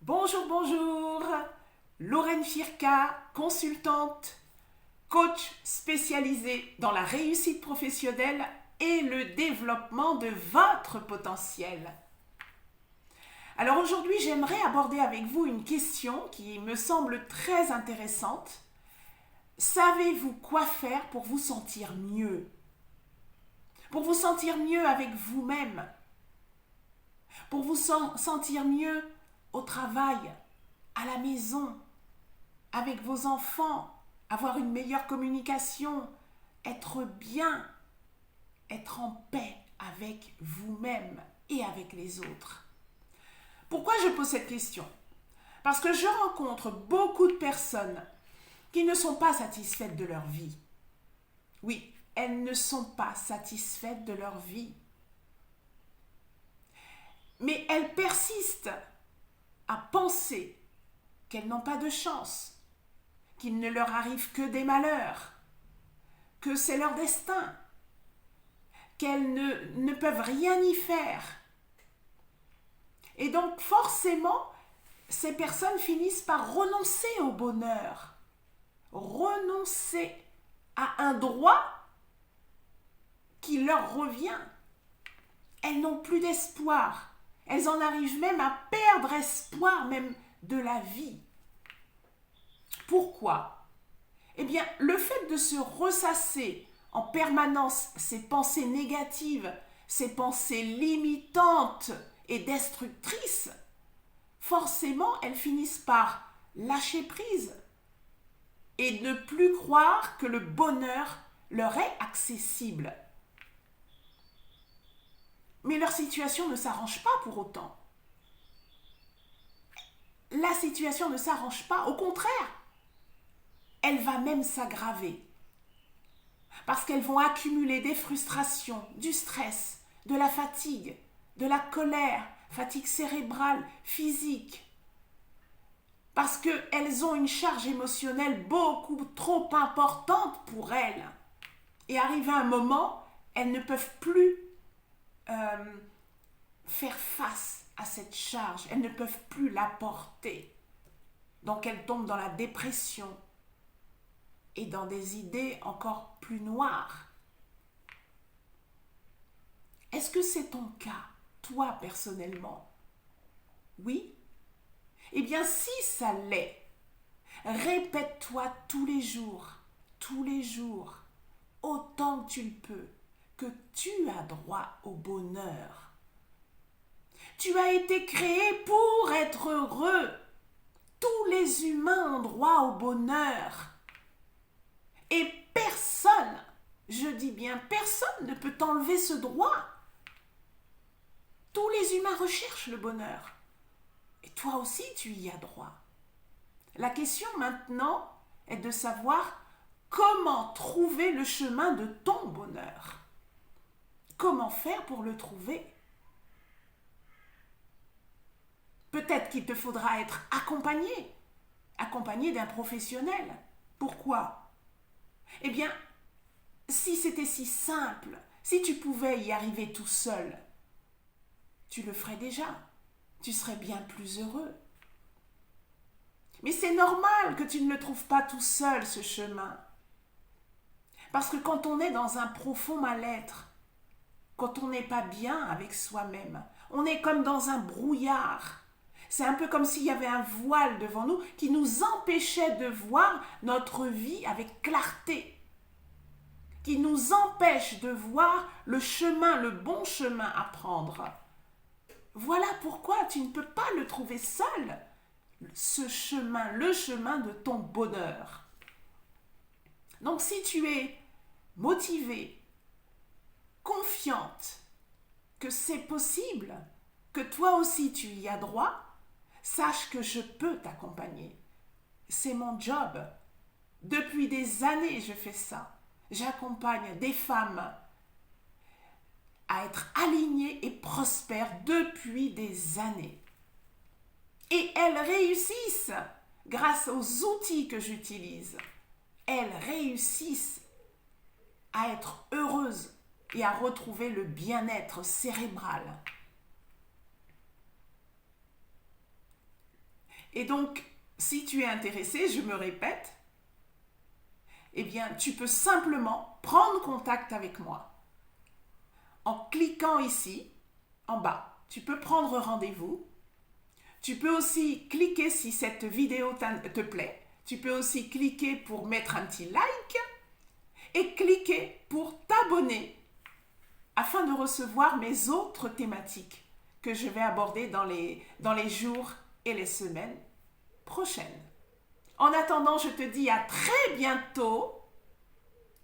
Bonjour, bonjour. Lorraine Firka, consultante, coach spécialisée dans la réussite professionnelle et le développement de votre potentiel. Alors aujourd'hui, j'aimerais aborder avec vous une question qui me semble très intéressante. Savez-vous quoi faire pour vous sentir mieux? Pour vous sentir mieux avec vous-même? Pour vous sentir mieux au travail, à la maison, avec vos enfants, avoir une meilleure communication, être bien, être en paix avec vous-même et avec les autres. Pourquoi je pose cette question? Parce que je rencontre beaucoup de personnes qui ne sont pas satisfaites de leur vie. Oui, elles ne sont pas satisfaites de leur vie. Mais elles persistent à penser qu'elles n'ont pas de chance, qu'il ne leur arrive que des malheurs, que c'est leur destin, qu'elles ne peuvent rien y faire. Et donc forcément, ces personnes finissent par renoncer au bonheur, renoncer à un droit qui leur revient. Elles n'ont plus d'espoir. Elles en arrivent même à perdre espoir même de la vie. Pourquoi? Eh bien, le fait de se ressasser en permanence ces pensées négatives, ces pensées limitantes et destructrices, forcément, elles finissent par lâcher prise et ne plus croire que le bonheur leur est accessible. Mais leur situation ne s'arrange pas pour autant. La situation ne s'arrange pas, au contraire, elle va même s'aggraver. Parce qu'elles vont accumuler des frustrations, du stress, de la fatigue, de la colère, fatigue cérébrale, physique. Parce qu'elles ont une charge émotionnelle beaucoup trop importante pour elles. Et arrivé un moment, elles ne peuvent plus faire face à cette charge. Elles ne peuvent plus la porter. Donc elles tombent dans la dépression et dans des idées encore plus noires. Est-ce que c'est ton cas, toi personnellement? Oui? Eh bien si ça l'est, répète-toi tous les jours, autant que tu le peux, que tu as droit au bonheur. Tu as été créé pour être heureux. Tous les humains ont droit au bonheur. Et personne, je dis bien personne, ne peut t'enlever ce droit. Tous les humains recherchent le bonheur. Et toi aussi, tu y as droit. La question maintenant est de savoir comment trouver le chemin de ton bonheur. Comment faire pour le trouver? Peut-être qu'il te faudra être accompagné d'un professionnel. Pourquoi? Eh bien, si c'était si simple, si tu pouvais y arriver tout seul, tu le ferais déjà. Tu serais bien plus heureux. Mais c'est normal que tu ne le trouves pas tout seul, ce chemin. Parce que quand on est dans un profond mal-être, quand on n'est pas bien avec soi-même, on est comme dans un brouillard. C'est un peu comme s'il y avait un voile devant nous qui nous empêchait de voir notre vie avec clarté, qui nous empêche de voir le chemin, le bon chemin à prendre. Voilà pourquoi tu ne peux pas le trouver seul, ce chemin, le chemin de ton bonheur. Donc si tu es motivée, confiante que c'est possible, que toi aussi tu y as droit, sache que je peux t'accompagner. C'est mon job. Depuis des années, je fais ça. J'accompagne des femmes à être alignées et prospères depuis des années. Et elles réussissent grâce aux outils que j'utilise. Elles réussissent à être heureuses et à retrouver le bien-être cérébral. Et donc, si tu es intéressé, je me répète, eh bien, tu peux simplement prendre contact avec moi en cliquant ici, en bas. Tu peux prendre rendez-vous. Tu peux aussi cliquer si cette vidéo te plaît. Tu peux aussi cliquer pour mettre un petit like et cliquer pour t'abonner afin de recevoir mes autres thématiques que je vais aborder dans les jours et les semaines prochaines. En attendant, je te dis à très bientôt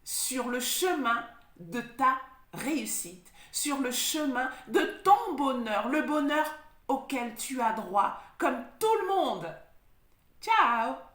sur le chemin de ta réussite, sur le chemin de ton bonheur, le bonheur auquel tu as droit, comme tout le monde. Ciao!